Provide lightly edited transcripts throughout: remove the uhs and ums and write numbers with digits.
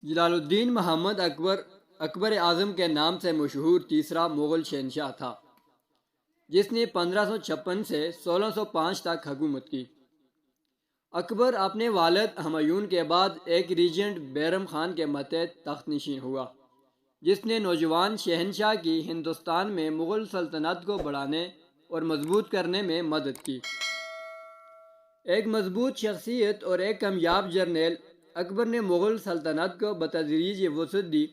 جلال الدین محمد اکبر اکبر اعظم کے نام سے مشہور تیسرا مغل شہنشاہ تھا، جس نے 1556 سے 1605 تک حکومت کی۔ اکبر اپنے والد ہمایون کے بعد ایک ریجنٹ بیرم خان کے ماتحت تخت نشین ہوا، جس نے نوجوان شہنشاہ کی ہندوستان میں مغل سلطنت کو بڑھانے اور مضبوط کرنے میں مدد کی۔ ایک مضبوط شخصیت اور ایک کامیاب جرنیل، اکبر نے مغل سلطنت کو بتدریج یہ وسعت دی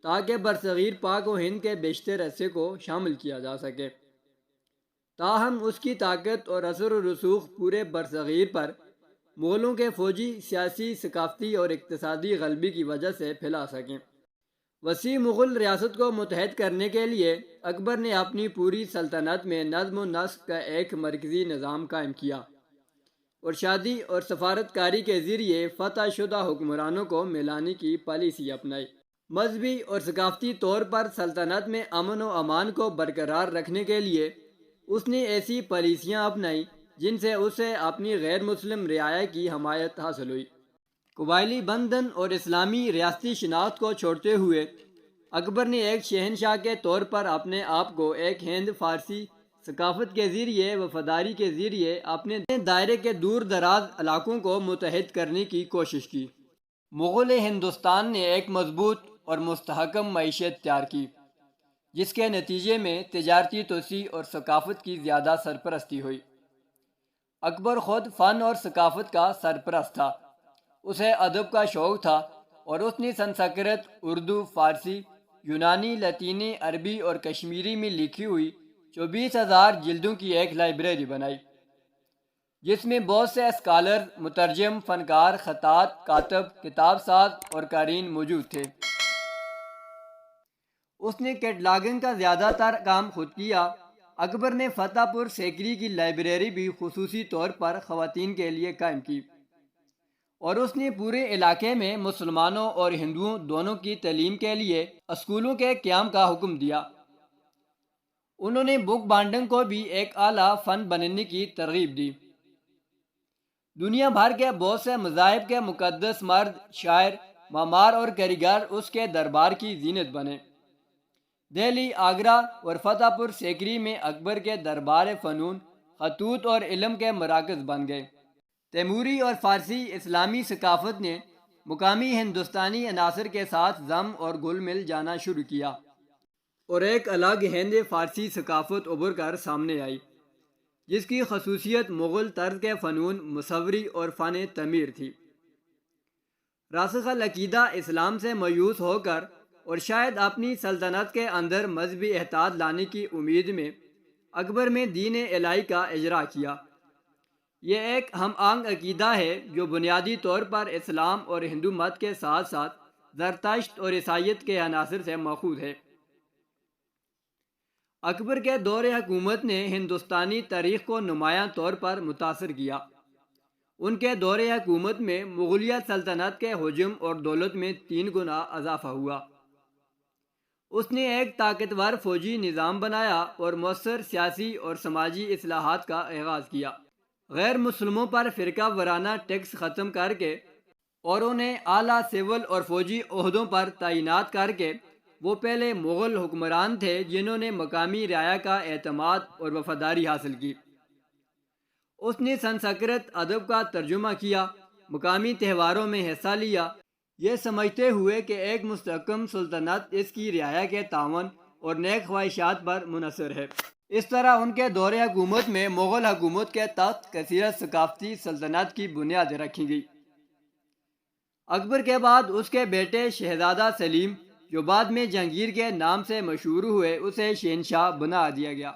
تاکہ برصغیر پاک و ہند کے بیشتر حصے کو شامل کیا جا سکے۔ تاہم اس کی طاقت اور اثر و رسوخ پورے برصغیر پر مغلوں کے فوجی، سیاسی، ثقافتی اور اقتصادی غلبے کی وجہ سے پھیلا سکیں۔ وسیع مغل ریاست کو متحد کرنے کے لیے اکبر نے اپنی پوری سلطنت میں نظم و نسق کا ایک مرکزی نظام قائم کیا اور شادی اور سفارت کاری کے ذریعے فتح شدہ حکمرانوں کو ملانے کی پالیسی اپنائی۔ مذہبی اور ثقافتی طور پر سلطنت میں امن و امان کو برقرار رکھنے کے لیے اس نے ایسی پالیسیاں اپنائیں جن سے اسے اپنی غیر مسلم رعایا کی حمایت حاصل ہوئی۔ قبائلی بندھن اور اسلامی ریاستی شناخت کو چھوڑتے ہوئے اکبر نے ایک شہنشاہ کے طور پر اپنے آپ کو ایک ہند فارسی ثقافت کے ذریعے وفاداری کے ذریعے اپنے دائرے کے دور دراز علاقوں کو متحد کرنے کی کوشش کی۔ مغل ہندوستان نے ایک مضبوط اور مستحکم معیشت تیار کی، جس کے نتیجے میں تجارتی توسیع اور ثقافت کی زیادہ سرپرستی ہوئی۔ اکبر خود فن اور ثقافت کا سرپرست تھا، اسے ادب کا شوق تھا اور اس نے سنسکرت، اردو، فارسی، یونانی، لاطینی، عربی اور کشمیری میں لکھی ہوئی 24,000 جلدوں کی ایک لائبریری بنائی، جس میں بہت سے اسکالر، مترجم، فنکار، خطاط، کاتب، کتاب ساز اور قارئین موجود تھے۔ اس نے کیٹلاگنگ کا زیادہ تر کام خود کیا۔ اکبر نے فتح پور سیکری کی لائبریری بھی خصوصی طور پر خواتین کے لیے قائم کی اور اس نے پورے علاقے میں مسلمانوں اور ہندوؤں دونوں کی تعلیم کے لیے اسکولوں کے قیام کا حکم دیا۔ انہوں نے بک بانڈنگ کو بھی ایک اعلیٰ فن بنانے کی ترغیب دی۔ دنیا بھر کے بہت سے مذاہب کے مقدس مرد، شاعر، معمار اور کاریگر اس کے دربار کی زینت بنے۔ دہلی، آگرہ اور فتح پور سیکری میں اکبر کے دربار فنون، خطوط اور علم کے مراکز بن گئے۔ تیموری اور فارسی اسلامی ثقافت نے مقامی ہندوستانی عناصر کے ساتھ ضم اور گھل مل جانا شروع کیا اور ایک الگ ہند فارسی ثقافت ابھر کر سامنے آئی، جس کی خصوصیت مغل طرز کے فنون، مصوری اور فن تعمیر تھی۔ راسخ العقیدہ اسلام سے مایوس ہو کر اور شاید اپنی سلطنت کے اندر مذہبی اتحاد لانے کی امید میں اکبر میں دین الہی کا اجرا کیا۔ یہ ایک ہم آہنگ عقیدہ ہے جو بنیادی طور پر اسلام اور ہندو مت کے ساتھ ساتھ زرتشت اور عیسائیت کے عناصر سے ماخوذ ہے۔ اکبر کے دور حکومت نے ہندوستانی تاریخ کو نمایاں طور پر متاثر کیا۔ ان کے دور حکومت میں مغلیہ سلطنت کے حجم اور دولت میں 3 گنا اضافہ ہوا۔ اس نے ایک طاقتور فوجی نظام بنایا اور مؤثر سیاسی اور سماجی اصلاحات کا آغاز کیا۔ غیر مسلموں پر فرقہ وارانہ ٹیکس ختم کر کے اور انہیں اعلیٰ سول اور فوجی عہدوں پر تعینات کر کے وہ پہلے مغل حکمران تھے جنہوں نے مقامی رعایا کا اعتماد اور وفاداری حاصل کی۔ اس نے سنسکرت ادب کا ترجمہ کیا، مقامی تہواروں میں حصہ لیا، یہ سمجھتے ہوئے کہ ایک مستحکم سلطنت اس کی رعایا کے تعاون اور نیک خواہشات پر منحصر ہے۔ اس طرح ان کے دور حکومت میں مغل حکومت کے تحت کثیر ثقافتی سلطنت کی بنیاد رکھی گئی۔ اکبر کے بعد اس کے بیٹے شہزادہ سلیم، جو بعد میں جہانگیر کے نام سے مشہور ہوئے، اسے شہنشاہ بنا دیا گیا۔